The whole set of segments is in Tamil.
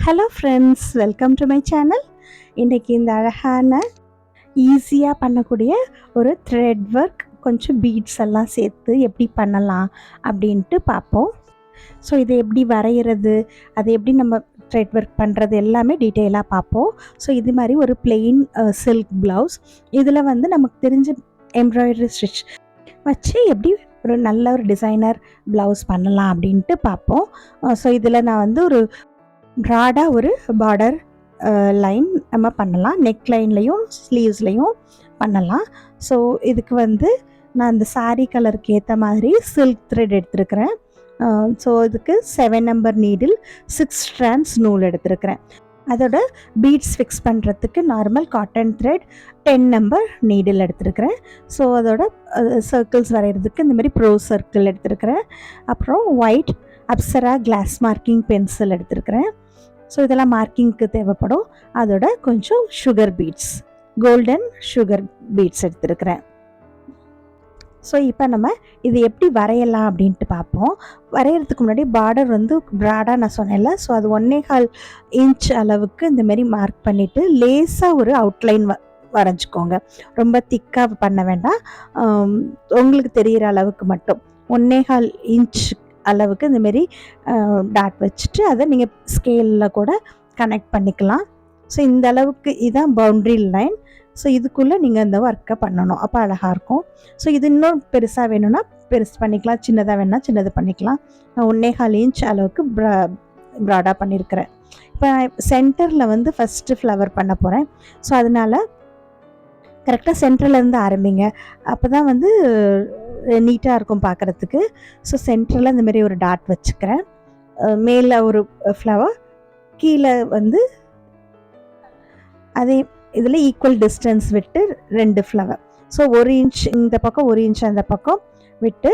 Hello friends, welcome to my channel. இன்றைக்கி இந்த அழகான ஈஸியாக பண்ணக்கூடிய ஒரு த்ரெட் ஒர்க் கொஞ்சம் பீட்ஸ் எல்லாம் சேர்த்து எப்படி பண்ணலாம் அப்படின்ட்டு பார்ப்போம். ஸோ இதை எப்படி வரைகிறது, அதை எப்படி நம்ம த்ரெட் ஒர்க் பண்ணுறது எல்லாமே டீட்டெயிலாக பார்ப்போம். ஸோ இது மாதிரி ஒரு பிளெயின் சில்க் ப்ளவுஸ், இதில் வந்து நமக்கு தெரிஞ்ச எம்ப்ராய்டரி ஸ்டிச் வச்சு எப்படி ஒரு நல்ல ஒரு டிசைனர் ப்ளவுஸ் பண்ணலாம் அப்படின்ட்டு பார்ப்போம். ஸோ இதில் நான் வந்து ஒரு ப்ராடாக ஒரு பார்டர் லைன் நம்ம பண்ணலாம். நெக் லைன்லேயும் ஸ்லீவ்ஸ்லேயும் பண்ணலாம். ஸோ இதுக்கு வந்து நான் இந்த சாரீ கலருக்கு ஏற்ற மாதிரி சில்க் த்ரெட் எடுத்துருக்கிறேன். ஸோ இதுக்கு 7 நம்பர் நீடில் 6 ஸ்ட்ராண்ட்ஸ் நூல் எடுத்துருக்கிறேன். அதோட பீட்ஸ் ஃபிக்ஸ் பண்ணுறதுக்கு normal cotton thread 10 number needle எடுத்துருக்கிறேன். ஸோ அதோட சர்க்கிள்ஸ் வரைகிறதுக்கு இந்த மாதிரி ப்ரோ சர்க்கிள் எடுத்துருக்கிறேன். அப்புறம் white Apsara glass marking pencil எடுத்துருக்கிறேன். ஸோ இதெல்லாம் மார்க்கிங்க்கு தேவைப்படும். அதோட கொஞ்சம் sugar beads, golden sugar beads எடுத்துருக்கிறேன். ஸோ இப்போ நம்ம இது எப்படி வரையலாம் அப்படின்ட்டு பார்ப்போம். வரைகிறதுக்கு முன்னாடி பார்டர் வந்து ப்ராடாக நான் சொன்னேன்ல, ஸோ அது 1.25 இன்ச் அளவுக்கு இந்தமாரி மார்க் பண்ணிவிட்டு லேசாக ஒரு அவுட்லைன் வரைஞ்சிக்கோங்க. ரொம்ப திக்காக பண்ண வேண்டாம், உங்களுக்கு தெரிகிற அளவுக்கு மட்டும் 1.25 இன்ச் அளவுக்கு இந்தமாரி டாட் வச்சுட்டு அதை நீங்கள் ஸ்கேலில் கூட கனெக்ட் பண்ணிக்கலாம். ஸோ இந்த அளவுக்கு இதுதான் பவுண்ட்ரி லைன். ஸோ இதுக்குள்ளே நீங்கள் இந்த ஒர்க்கை பண்ணணும், அப்போ அழகாக இருக்கும். ஸோ இது இன்னும் பெருசாக வேணும்னா பெருசு பண்ணிக்கலாம், சின்னதாக வேணும்னா சின்னது பண்ணிக்கலாம். நான் 1.25 இன்ச் அளவுக்கு ப்ராடாக பண்ணியிருக்கிறேன். இப்போ சென்டரில் வந்து ஃபஸ்ட்டு ஃப்ளவர் பண்ண போகிறேன். ஸோ அதனால் கரெக்டாக சென்டர்லேருந்து ஆரம்பிங்க, அப்போ தான் வந்து நீட்டாக இருக்கும் பார்க்குறதுக்கு. ஸோ சென்டரில் இந்தமாரி ஒரு டாட் வச்சுக்கிறேன். மேலே ஒரு ஃப்ளவர், கீழே வந்து அதே இதில் ஈக்குவல் டிஸ்டன்ஸ் விட்டு 2 ஃப்ளவர். ஸோ 1 இன்ச் இந்த பக்கம், 1 இன்ச் அந்த பக்கம் விட்டு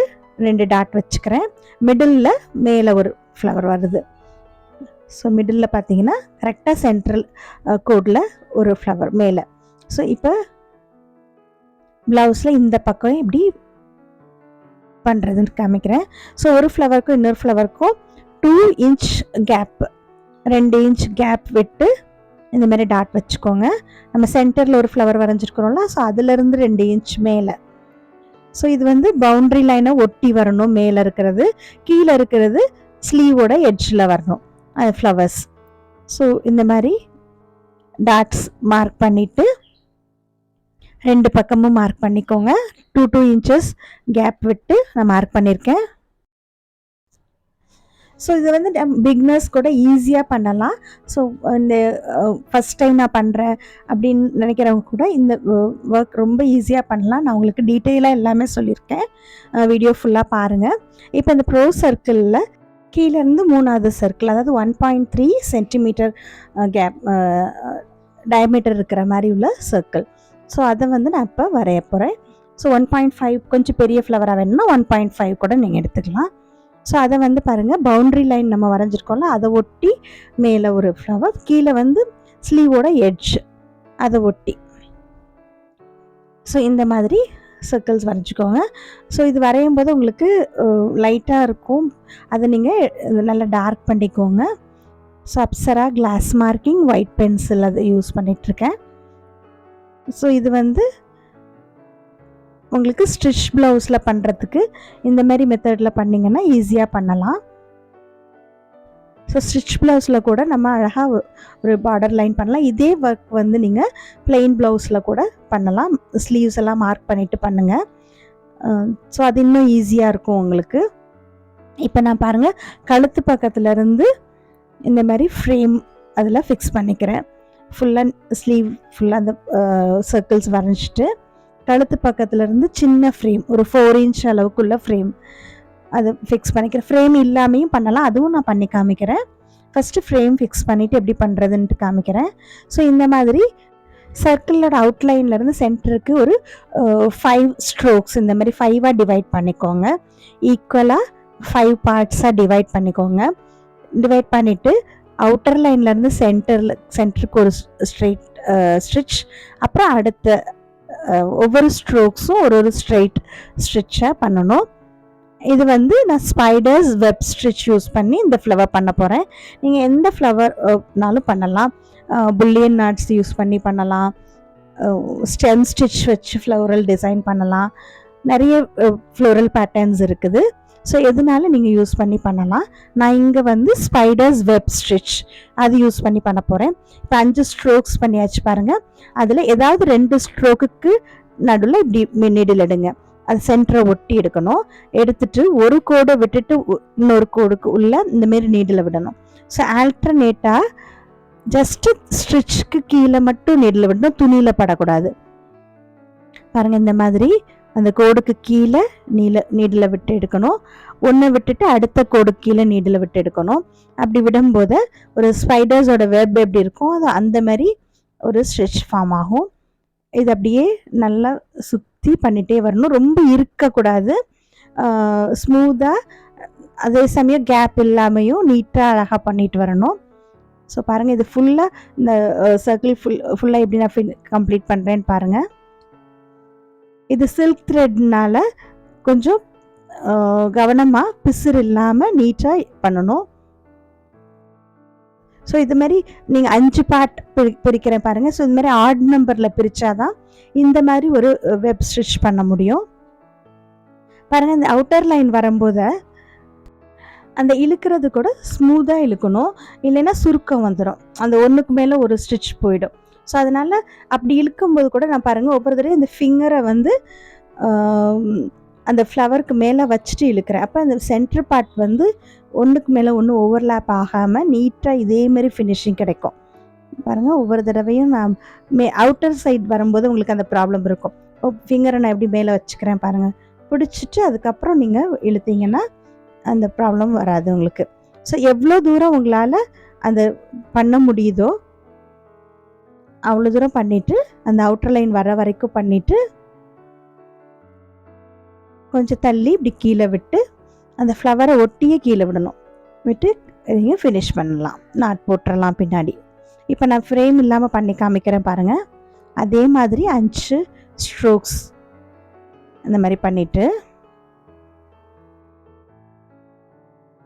2 டாட் வச்சுக்கிறேன். மிடில் மேலே ஒரு ஃப்ளவர் வருது. ஸோ மிடில் பார்த்தீங்கன்னா கரெக்டாக சென்ட்ரல் கோடில் ஒரு ஃப்ளவர் மேலே. ஸோ இப்போ ப்ளவுஸில் இந்த பக்கம் எப்படி பண்ணுறதுன்னு காமிக்கிறேன். ஸோ ஒரு ஃப்ளவருக்கும் இன்னொரு ஃப்ளவருக்கும் 2 இன்ச் கேப், 2 இன்ச் கேப் விட்டு இந்த மாதிரி டாட் வச்சுக்கோங்க. நம்ம சென்டரில் ஒரு ஃப்ளவர் வரைஞ்சிருக்கிறோம்ல, ஸோ அதுலேருந்து 2 இன்ச் மேலே. ஸோ இது வந்து பவுண்ட்ரி லைனை ஒட்டி வரணும். மேலே இருக்கிறது, கீழே இருக்கிறது ஸ்லீவோட எட்ஜில் வரணும் ஃப்ளவர்ஸ். ஸோ இந்த மாதிரி டாட்ஸ் மார்க் பண்ணிவிட்டு 2 பக்கமும் மார்க் பண்ணிக்கோங்க. 2 இன்ச்சஸ் கேப் விட்டு நான் மார்க் பண்ணியிருக்கேன். ஸோ இது வந்து பிக்னர்ஸ் கூட ஈஸியாக பண்ணலாம். ஸோ இந்த ஃபஸ்ட் டைம் நான் பண்ணுறேன் அப்படின்னு நினைக்கிறவங்க கூட இந்த ஒர்க் ரொம்ப ஈஸியாக பண்ணலாம். நான் உங்களுக்கு டீட்டெயிலாக எல்லாமே சொல்லியிருக்கேன், வீடியோ ஃபுல்லாக பாருங்கள். இப்போ இந்த ப்ரோ சர்க்கிளில் கீழேருந்து 3வது சர்க்கிள், அதாவது 1.3 சென்டிமீட்டர் கேப் டயமீட்டர் இருக்கிற மாதிரி உள்ள சர்க்கிள். ஸோ அதை வந்து நான் இப்போ வரைய போகிறேன். ஸோ 1.5 கொஞ்சம் பெரிய ஃப்ளவராக வேணும்னா 1.5 கூட நீங்கள் எடுத்துக்கலாம். ஸோ அதை வந்து பாருங்கள், பவுண்ட்ரி லைன் நம்ம வரைஞ்சிருக்கோம்ல, அதை ஒட்டி மேலே ஒரு ஃப்ளவர், கீழே வந்து ஸ்லீவோட எட்ஜ் அதை ஒட்டி. ஸோ இந்த மாதிரி சர்க்கிள்ஸ் வரைஞ்சிக்கோங்க. ஸோ இது வரையும் போது உங்களுக்கு லைட்டாக இருக்கும், அதை நீங்கள் நல்லா டார்க் பண்ணிக்கோங்க. So Apsara glass marking white pencil அதை யூஸ் பண்ணிகிட்ருக்கேன். ஸோ இது வந்து உங்களுக்கு ஸ்டிச் ப்ளவுஸில் பண்ணுறதுக்கு இந்த மாதிரி மெத்தடில் பண்ணிங்கன்னா ஈஸியாக பண்ணலாம். ஸோ ஸ்டிச் ப்ளவுஸில் கூட நம்ம அழகாக ஒரு பார்டர் லைன் பண்ணலாம். இதே ஒர்க் வந்து நீங்கள் பிளெயின் ப்ளவுஸில் கூட பண்ணலாம். ஸ்லீவ்ஸ் எல்லாம் மார்க் பண்ணிவிட்டு பண்ணுங்கள். ஸோ அது இன்னும் ஈஸியாக இருக்கும் உங்களுக்கு. இப்போ நான் பாருங்கள், கழுத்து பக்கத்துலேருந்து இந்த மாதிரி ஃப்ரேம் அதில் ஃபிக்ஸ் பண்ணிக்கிறேன். ஃபுல்லாக ஸ்லீவ் ஃபுல்லாக அந்த சர்க்கிள்ஸ் வரைஞ்சிட்டு கழுத்து பக்கத்துலேருந்து சின்ன ஃப்ரேம், ஒரு 4 இன்ச் அளவுக்குள்ள ஃப்ரேம் அது ஃபிக்ஸ் பண்ணிக்கிறேன். ஃப்ரேம் இல்லாமையும் பண்ணலாம், அதுவும் நான் பண்ணி காமிக்கிறேன். ஃபஸ்ட்டு ஃப்ரேம் ஃபிக்ஸ் பண்ணிவிட்டு எப்படி பண்ணுறதுன்ட்டு காமிக்கிறேன். ஸோ இந்த மாதிரி சர்க்கிளோட அவுட்லைன்லேருந்து சென்டருக்கு ஒரு 5 ஸ்ட்ரோக்ஸ் இந்த மாதிரி 5ஆக டிவைட் பண்ணிக்கோங்க. ஈக்குவலாக 5 பார்ட்ஸாக டிவைட் பண்ணிக்கோங்க. டிவைட் பண்ணிவிட்டு அவுட்டர் லைன்லேருந்து சென்டருக்கு ஒரு ஸ்ட்ரெயிட் ஸ்டிச், அப்புறம் அடுத்த ஒவ்வொரு ஸ்ட்ரோக்ஸும் ஒரு ஸ்ட்ரெயிட் ஸ்டிச்சாக பண்ணணும். இது வந்து நான் ஸ்பைடர்ஸ் வெப் ஸ்டிச் யூஸ் பண்ணி இந்த ஃப்ளவர் பண்ண போகிறேன். நீங்கள் எந்த ஃப்ளவர்னாலும் பண்ணலாம். புல்லியன் நட்ஸ் யூஸ் பண்ணி பண்ணலாம். ஸ்டெம் ஸ்டிச் வச்சு ஃப்ளோரல் டிசைன் பண்ணலாம். நிறைய ஃப்ளோரல் பேட்டர்ன்ஸ் இருக்குது. ஸோ எதுனாலும் நீங்கள் யூஸ் பண்ணி பண்ணலாம். நான் இங்கே வந்து ஸ்பைடர்ஸ் வெப் ஸ்டிச் அது யூஸ் பண்ணி பண்ண போகிறேன். இப்போ 5 ஸ்ட்ரோக்ஸ் பண்ணியாச்சு பாருங்கள். அதில் ஏதாவது 2 ஸ்ட்ரோக்குக்கு நடுவில் இப்படி நீடில் எடுங்க. அது சென்டரை ஒட்டி எடுக்கணும். எடுத்துட்டு ஒரு கோடை விட்டுட்டு இன்னொரு கோடுக்கு உள்ள இந்தமாரி நீடில் விடணும். ஸோ ஆல்டர்னேட்டாக ஜஸ்ட்டு ஸ்டிச்சுக்கு கீழே மட்டும் நீடில் விடணும், துணியில் படக்கூடாது. பாருங்கள், இந்த மாதிரி அந்த கோடுக்கு கீழே நீடில் விட்டு எடுக்கணும். ஒன்றை விட்டுட்டு அடுத்த கோடுக்கு கீழே நீடில் விட்டு எடுக்கணும். அப்படி விடும்போது ஒரு ஸ்பைடர்ஸோட வெப் எப்படி இருக்கும் அது அந்த மாதிரி ஒரு ஸ்டிச் ஃபார்ம் ஆகும். இது அப்படியே நல்லா சுற்றி பண்ணிகிட்டே வரணும். ரொம்ப இருக்கக்கூடாது, ஸ்மூத்தாக, அதே சமயம் கேப் இல்லாமையும் நீட்டாக அழகாக பண்ணிட்டு வரணும். ஸோ பாருங்கள், இது ஃபுல்லாக இந்த சர்க்கிள் ஃபுல்லாக எப்படி நான் கம்ப்ளீட் பண்ணுறேன்னு பாருங்கள். இது சில்க் த்ரெட்னால கொஞ்சம் கவனமாக பிசுறு இல்லாமல் நீட்டாக பண்ணணும். ஸோ இது மாதிரி நீங்கள் 5 பார்ட் பிரிக்கிறேன் பாருங்கள். ஸோ இது மாதிரி ஆட் நம்பரில் பிரித்தாதான் இந்த மாதிரி ஒரு வெப் ஸ்டிச் பண்ண முடியும். பாருங்கள், இந்த அவுட்டர் லைன் வரும்போது அந்த இழுக்கிறது கூட ஸ்மூத்தாக இழுக்கணும், இல்லைன்னா சுருக்கம் வந்துடும், அந்த ஒன்றுக்கு மேலே ஒரு ஸ்டிச் போயிடும். ஸோ அதனால் அப்படி இழுக்கும்போது கூட நான் பாருங்கள் ஒவ்வொரு தடவையும் இந்த ஃபிங்கரை வந்து அந்த ஃப்ளவருக்கு மேலே வச்சுட்டு இழுக்கிறேன். அப்போ அந்த சென்டர் பார்ட் வந்து ஒன்றுக்கு மேலே ஒன்று ஓவர்லேப் ஆகாமல் நீட்டாக இதேமாரி ஃபினிஷிங் கிடைக்கும். பாருங்கள், ஒவ்வொரு தடவையும் நான் அவுட்டர் சைட் வரும்போது உங்களுக்கு அந்த ப்ராப்ளம் இருக்கும். ஃபிங்கரை நான் எப்படி மேலே வச்சுக்கிறேன் பாருங்கள், பிடிச்சிட்டு அதுக்கப்புறம் நீங்கள் இழுத்தீங்கன்னா அந்த ப்ராப்ளம் வராது உங்களுக்கு. ஸோ எவ்வளோ தூரம் உங்களால் அந்த பண்ண முடியுதோ அவ்வளோ தூரம் பண்ணிவிட்டு அந்த அவுட்டர் லைன் வர வரைக்கும் பண்ணிவிட்டு கொஞ்சம் தள்ளி இப்படி கீழே விட்டு அந்த ஃப்ளவரை ஒட்டியே கீழே விடணும். விட்டு இதையும் ஃபினிஷ் பண்ணலாம், நாட் போட்டுடலாம் பின்னாடி. இப்போ நான் ஃப்ரேம் இல்லாமல் பண்ணி காமிக்கிறேன் பாருங்கள். அதே மாதிரி 5 ஸ்ட்ரோக்ஸ் அந்த மாதிரி பண்ணிவிட்டு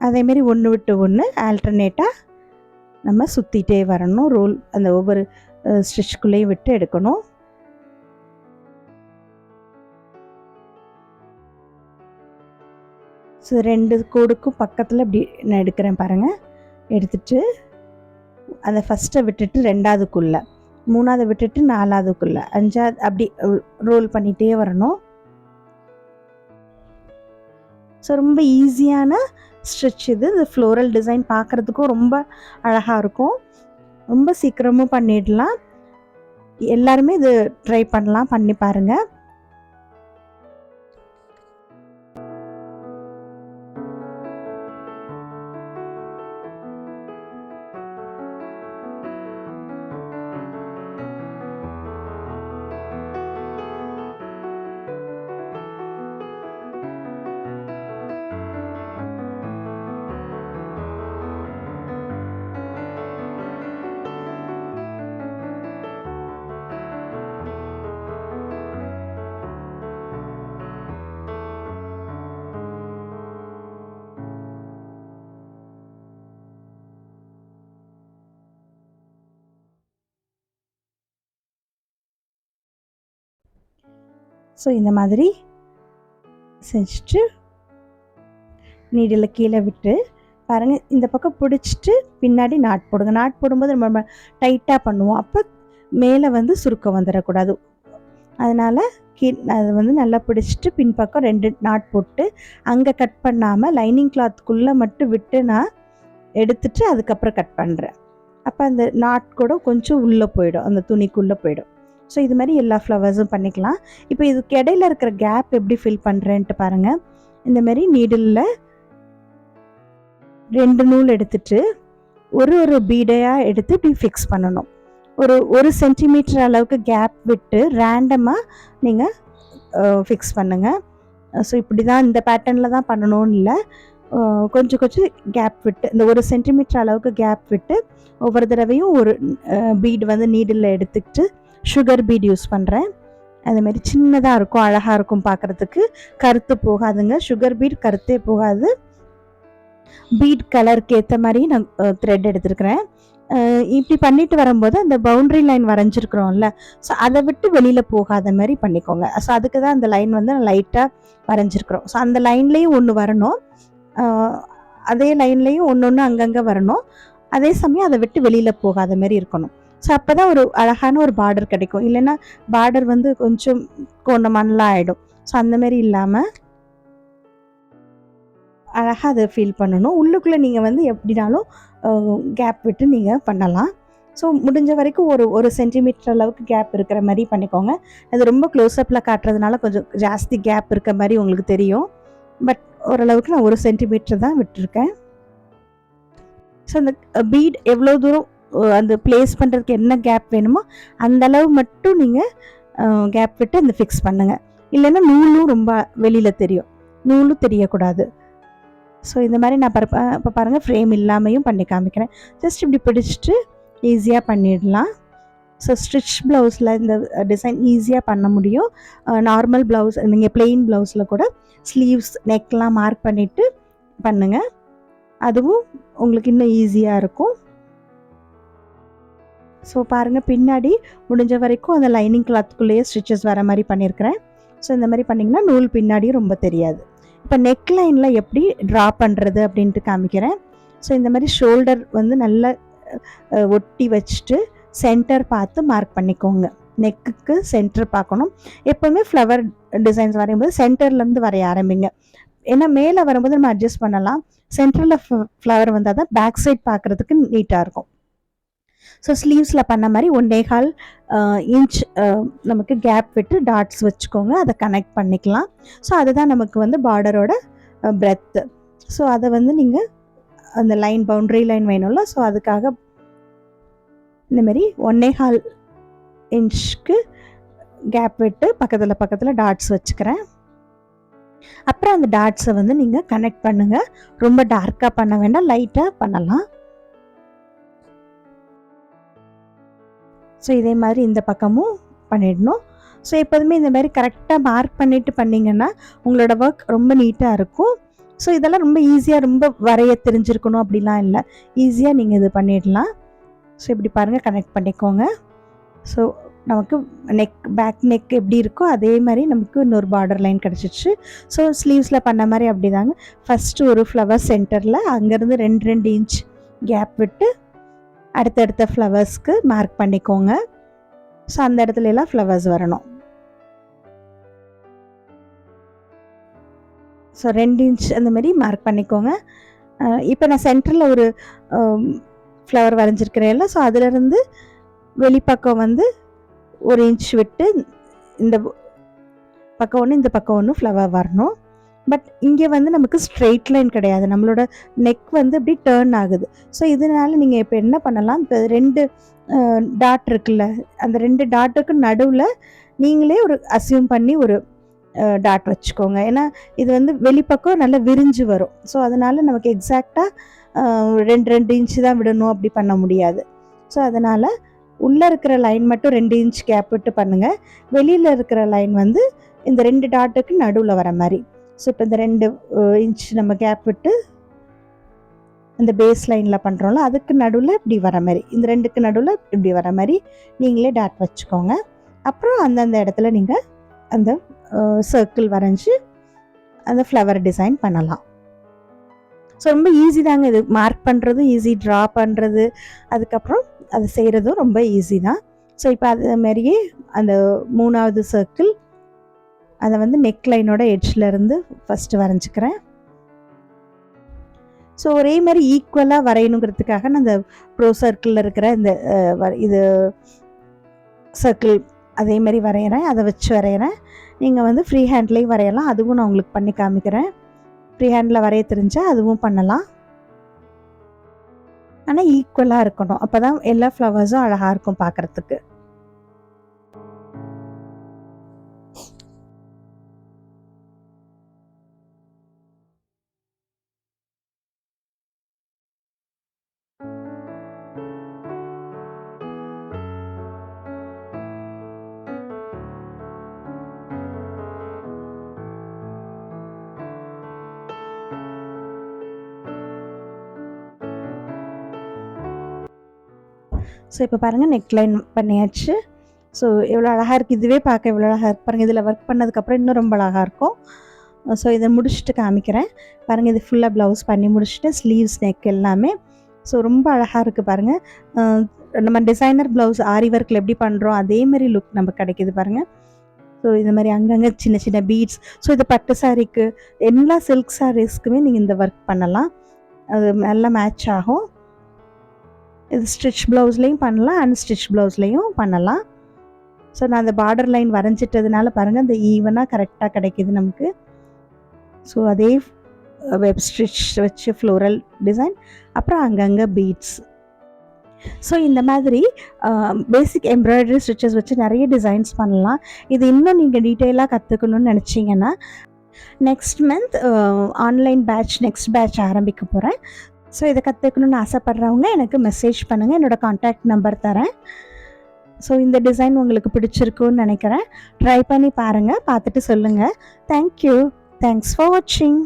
அதேமாரி ஒன்று விட்டு ஒன்று ஆல்டர்னேட்டாக நம்ம சுற்றிட்டே வரணும். ரோல் அந்த ஒவ்வொரு ஸ்டிச்சுக்குள்ளேயும் விட்டு எடுக்கணும். ஸோ 2 கோடுக்கும் பக்கத்தில் இப்படி நான் எடுக்கிறேன் பாருங்கள். எடுத்துட்டு அதை ஃபஸ்ட்டை விட்டுட்டு 2வதுக்குள்ளே, 3வதை விட்டுட்டு 4வதுக்குள்ளே, 5வது அப்படி ரோல் பண்ணிகிட்டே வரணும். ஸோ ரொம்ப ஈஸியான ஸ்டிச் இது. இந்த ஃப்ளோரல் டிசைன் பார்க்குறதுக்கும் ரொம்ப அழகாக இருக்கும். ரொம்ப சீக்கிரமும் பண்ணிடலாம். எல்லாருமே இது ட்ரை பண்ணலாம், பண்ணி பாருங்கள். ஸோ இந்த மாதிரி செஞ்சுட்டு நீடில் கீழே விட்டு பாருங்கள், இந்த பக்கம் பிடிச்சிட்டு பின்னாடி நாட் போடுங்க. நாட் போடும்போது நம்ம டைட்டாக பண்ணுவோம், அப்போ மேலே வந்து சுருக்கம் வந்துடக்கூடாது. அதனால் அது வந்து நல்லா பிடிச்சிட்டு பின்பக்கம் 2 நாட் போட்டு அங்கே கட் பண்ணாமல் லைனிங் கிளாத்துக்குள்ளே மட்டும் விட்டு நான் எடுத்துட்டு அதுக்கப்புறம் கட் பண்ணுறேன். அப்போ அந்த நாட் கூட கொஞ்சம் உள்ளே போயிடும், அந்த துணிக்குள்ளே போயிடும். ஸோ இது மாதிரி எல்லா ஃப்ளவர்ஸும் பண்ணிக்கலாம். இப்போ இதுக்கு இடையில இருக்கிற கேப் எப்படி ஃபில் பண்ணுறேன்ட்டு பாருங்கள். இந்தமாரி நீடிலில் 2 நூல் எடுத்துட்டு ஒரு பீடையாக எடுத்து இப்படி ஃபிக்ஸ் பண்ணணும். ஒரு சென்டிமீட்டர் அளவுக்கு கேப் விட்டு ரேண்டமாக நீங்கள் ஃபிக்ஸ் பண்ணுங்கள். ஸோ இப்படி தான் இந்த பேட்டர்னில் தான் பண்ணணும்னு இல்லை, கொஞ்சம் கேப் விட்டு இந்த 1 சென்டிமீட்டர் அளவுக்கு கேப் விட்டு ஒவ்வொரு தடவையும் ஒரு பீடு வந்து நீடில் எடுத்துக்கிட்டு சுகர் பீட் யூஸ் பண்ணுறேன். அந்த மாதிரி சின்னதாக இருக்கும், அழகாக இருக்கும் பார்க்குறதுக்கு. கருத்து போகாதுங்க, சுகர் பீட் கருத்தே போகாது. பீட் கலருக்கு ஏற்ற மாதிரி நான் த்ரெட் எடுத்துருக்கிறேன். இப்படி பண்ணிட்டு வரும்போது அந்த பவுண்ட்ரி லைன் வரைஞ்சிருக்கிறோம்ல, ஸோ அதை விட்டு வெளியில் போகாத மாதிரி பண்ணிக்கோங்க. ஸோ அதுக்கு தான் அந்த லைன் வந்து லைட்டாக வரைஞ்சிருக்கிறோம். ஸோ அந்த லைன்லேயும் ஒன்று வரணும், அதே லைன்லேயும் ஒன்று ஒன்று அங்கங்கே வரணும். அதே சமயம் அதை விட்டு வெளியில் போகாத மாதிரி இருக்கணும். ஸோ அப்போ தான் ஒரு அழகான ஒரு பார்டர் கிடைக்கும். இல்லைன்னா பார்டர் வந்து கொஞ்சம் கோணமானலாம் ஆகிடும். ஸோ அந்த மாதிரி இல்லாமல் அழகாக அதை ஃபீல் பண்ணணும். உள்ளுக்குள்ளே நீங்கள் வந்து எப்படினாலும் கேப் விட்டு நீங்கள் பண்ணலாம். ஸோ முடிஞ்ச வரைக்கும் ஒரு சென்டிமீட்டர் அளவுக்கு கேப் இருக்கிற மாதிரி பண்ணிக்கோங்க. அது ரொம்ப க்ளோஸ்அப்பில் காட்டுறதுனால கொஞ்சம் ஜாஸ்தி கேப் இருக்க மாதிரி உங்களுக்கு தெரியும். பட் ஓரளவுக்கு நான் 1 சென்டிமீட்டர் தான் விட்டுருக்கேன். ஸோ அந்த பீட் எவ்வளோ தூரம் அந்த ப்ளேஸ் பண்ணுறதுக்கு என்ன கேப் வேணுமோ அந்த அளவு மட்டும் நீங்கள் கேப் விட்டு அந்த ஃபிக்ஸ் பண்ணுங்கள். இல்லைன்னா நூலும் ரொம்ப வெளியில் தெரியும், நூலும் தெரியக்கூடாது. ஸோ இந்த மாதிரி நான் இப்போ பாருங்கள் ஃப்ரேம் இல்லாமையும் பண்ணி காமிக்கிறேன். ஜஸ்ட் இப்படி பிடிச்சிட்டு ஈஸியாக பண்ணிடலாம். ஸோ ஸ்டிச் ப்ளவுஸில் இந்த டிசைன் ஈஸியாக பண்ண முடியும். நார்மல் ப்ளவுஸ், நீங்கள் பிளெயின் ப்ளவுஸில் கூட ஸ்லீவ்ஸ் நெக்லாம் மார்க் பண்ணிவிட்டு பண்ணுங்கள், அதுவும் உங்களுக்கு இன்னும் ஈஸியாக இருக்கும். ஸோ பாருங்கள் பின்னாடி முடிஞ்ச வரைக்கும் அந்த லைனிங் கிளாத்துக்குள்ளேயே ஸ்டிச்சஸ் வர மாதிரி பண்ணியிருக்கிறேன். ஸோ இந்த மாதிரி பண்ணிங்கன்னா நூல் பின்னாடியும் ரொம்ப தெரியாது. இப்போ நெக் லைனில் எப்படி ட்ரா பண்ணுறது அப்படின்ட்டு காமிக்கிறேன். ஸோ இந்த மாதிரி ஷோல்டர் வந்து நல்லா ஒட்டி வச்சுட்டு சென்டர் பார்த்து மார்க் பண்ணிக்கோங்க. நெக்குக்கு சென்டர் பார்க்கணும். எப்போவுமே ஃப்ளவர் டிசைன்ஸ் வரையும்போது சென்டர்லேருந்து வரைய ஆரம்பிங்க. ஏன்னா மேலே வரும்போது நம்ம அட்ஜஸ்ட் பண்ணலாம். சென்டரில் ஃப்ளவர் வந்தால் தான் பேக் சைட் பார்க்குறதுக்கு நீட்டாக இருக்கும். ஸோ ஸ்லீவ்ஸில் பண்ண மாதிரி 1.25 இன்ச் நமக்கு கேப் விட்டு டாட்ஸ் வச்சுக்கோங்க, அதை கனெக்ட் பண்ணிக்கலாம். ஸோ அதுதான் நமக்கு வந்து பார்டரோட பிரெத்து. ஸோ அதை வந்து நீங்கள் அந்த லைன் பவுண்ட்ரி லைன் வேணும்ல, ஸோ அதுக்காக இந்தமாரி 1.25 இன்ச்சுக்கு கேப் விட்டு பக்கத்தில் டாட்ஸ் வச்சுக்கிறேன். அப்புறம் அந்த டாட்ஸை வந்து நீங்கள் கனெக்ட் பண்ணுங்கள். ரொம்ப டார்க்காக பண்ண வேண்டாம், லைட்டாக பண்ணலாம். ஸோ இதே மாதிரி இந்த பக்கமும் பண்ணிடணும். ஸோ எப்போதுமே இந்த மாதிரி கரெக்டாக மார்க் பண்ணிவிட்டு பண்ணிங்கன்னா உங்களோட ஒர்க் ரொம்ப நீட்டாக இருக்கும். ஸோ இதெல்லாம் ரொம்ப ஈஸியாக, ரொம்ப வரைய தெரிஞ்சிருக்கணும் அப்படிலாம் இல்லை, ஈஸியாக நீங்கள் இது பண்ணிடலாம். ஸோ இப்படி பாருங்கள், கனெக்ட் பண்ணிக்கோங்க. ஸோ நமக்கு பேக் நெக் எப்படி இருக்கோ அதே மாதிரி நமக்கு இன்னொரு பார்டர் லைன் கிடச்சிச்சு. ஸோ ஸ்லீவ்ஸில் பண்ண மாதிரி அப்படி தாங்க. ஃபஸ்ட்டு ஒரு ஃப்ளவர் சென்டரில் அங்கேருந்து 2 இன்ச் கேப் விட்டு அடுத்தடுத்த ஃப்ளவர்ஸ்க்கு மார்க் பண்ணிக்கோங்க. ஸோ அந்த இடத்துல எல்லாம் ஃப்ளவர்ஸ் வரணும். ஸோ 2 இன்ச் அந்த மாதிரி மார்க் பண்ணிக்கோங்க. இப்போ நான் சென்டரில் ஒரு ஃப்ளவர் வரைஞ்சிருக்கிறேன்ல, ஸோ அதிலிருந்து வெளிப்பக்கம் வந்து 1 இன்ச் விட்டு இந்த பக்கம் ஒன்று இந்த பக்கம் ஒன்று ஃப்ளவர் வரணும். பட் இங்கே வந்து நமக்கு ஸ்ட்ரெயிட் லைன் கிடையாது, நம்மளோட நெக் வந்து இப்படி டேர்ன் ஆகுது. ஸோ இதனால் நீங்கள் இப்போ என்ன பண்ணலாம், இப்போ 2 டாட் இருக்குல்ல, அந்த 2 டாட்டுக்கு நடுவில் நீங்களே ஒரு அசியூம் பண்ணி ஒரு டாட் வச்சுக்கோங்க. ஏன்னா இது வந்து வெளிப்பக்கம் நல்லா விரிஞ்சு வரும். ஸோ அதனால் நமக்கு எக்ஸாக்டாக 2 இன்ச்சு தான் விடணும் அப்படி பண்ண முடியாது. ஸோ அதனால் உள்ளே இருக்கிற லைன் மட்டும் 2 இன்ச் கேப் விட்டு பண்ணுங்கள். வெளியில் இருக்கிற லைன் வந்து இந்த 2 டாட்டுக்கு நடுவில் வர மாதிரி. ஸோ இப்போ இந்த 2 இன்ச் நம்ம கேப் விட்டு இந்த பேஸ் லைனில் பண்ணுறோம்ல, அதுக்கு நடுவில் இப்படி வர மாதிரி, இந்த 2க்கு நடுவில் இப்படி வர மாதிரி நீங்களே டாட் வச்சுக்கோங்க. அப்புறம் அந்தந்த இடத்துல நீங்கள் அந்த சர்க்கிள் வரைஞ்சி அந்த ஃப்ளவர் டிசைன் பண்ணலாம். ஸோ ரொம்ப ஈஸி தாங்க இது, மார்க் பண்ணுறதும் ஈஸி, ட்ரா பண்ணுறது அதுக்கப்புறம் அது செய்கிறதும் ரொம்ப ஈஸி தான். ஸோ இப்போ அது மாதிரியே அந்த 3வது சர்க்கிள் அதை வந்து நெக் லைனோட எட்ஜ்லேருந்து ஃபஸ்ட்டு வரைஞ்சிக்கிறேன். ஸோ ஒரே மாதிரி ஈக்குவலாக வரையணுங்கிறதுக்காக நான் இந்த ப்ரோ சர்க்கிளில் இருக்கிற இந்த இது சர்க்கிள் அதே மாதிரி வரைகிறேன், அதை வச்சு வரைகிறேன். நீங்கள் வந்து ஃப்ரீ ஹேண்ட்லேயும் வரையலாம், அதுவும் நான் உங்களுக்கு பண்ணி காமிக்கிறேன். ஃப்ரீ ஹேண்டில் வரைய தெரிஞ்சால் அதுவும் பண்ணலாம். ஆனால் ஈக்குவலாக இருக்கணும், அப்போ தான் எல்லா ஃப்ளவர்ஸும் அழகாக இருக்கும் பார்க்குறதுக்கு. ஸோ இப்போ பாருங்கள் நெக்லைன் பண்ணியாச்சு. ஸோ எவ்வளோ அழகாக இருக்குது, இதுவே பார்க்க எவ்வளோ அழகாக இருக்குது பாருங்கள். இதில் ஒர்க் பண்ணதுக்கப்புறம் இன்னும் ரொம்ப அழகாக இருக்கும். ஸோ இதை முடிச்சுட்டு காமிக்கிறேன் பாருங்கள். இது ஃபுல்லாக ப்ளவுஸ் பண்ணி முடிச்சுட்டு ஸ்லீவ்ஸ் நெக் எல்லாமே ஸோ ரொம்ப அழகாக இருக்குது பாருங்கள். நம்ம டிசைனர் ப்ளவுஸ் ஆரி ஒர்க்கில் எப்படி பண்ணுறோம் அதேமாரி லுக் நமக்கு கிடைக்கிது பாருங்கள். ஸோ இது மாதிரி அங்கங்கே சின்ன சின்ன பீட்ஸ். ஸோ இது பட்டு சாரீக்கு எல்லா சில்க் சாரீஸ்க்குமே நீங்கள் இந்த ஒர்க் பண்ணலாம், அது நல்லா மேட்ச் ஆகும். இது ஸ்டிச் ப்ளவுஸ்லேயும் பண்ணலாம், அன்ஸ்டிச் ப்ளவுஸ்லேயும் பண்ணலாம். ஸோ நான் அந்த பார்டர் லைன் வரைஞ்சிட்டதுனால பாருங்கள் இந்த ஈவனாக கரெக்டாக கிடைக்கிது நமக்கு. ஸோ அதே வெப் ஸ்டிச் வச்சு ஃப்ளோரல் டிசைன், அப்புறம் அங்கங்கே பீட்ஸ். ஸோ இந்த மாதிரி பேசிக் எம்ப்ராய்டரி ஸ்டிச்சஸ் வச்சு நிறைய டிசைன்ஸ் பண்ணலாம். இது இன்னும் நீங்கள் டீட்டெயிலாக கற்றுக்கணும்னு நினச்சிங்கன்னா next month online batch next batch ஆரம்பிக்க போகிறேன். ஸோ இதை கற்றுக்கணுன்னு ஆசைப்பட்றவங்க எனக்கு மெசேஜ் பண்ணுங்கள், என்னோடய கான்டாக்ட் நம்பர் தரேன். ஸோ இந்த டிசைன் உங்களுக்கு பிடிச்சிருக்குன்னு நினைக்கிறேன். ட்ரை பண்ணி பாருங்கள், பார்த்துட்டு சொல்லுங்கள். தேங்க்யூ. தேங்க்ஸ் ஃபார் வாட்சிங்.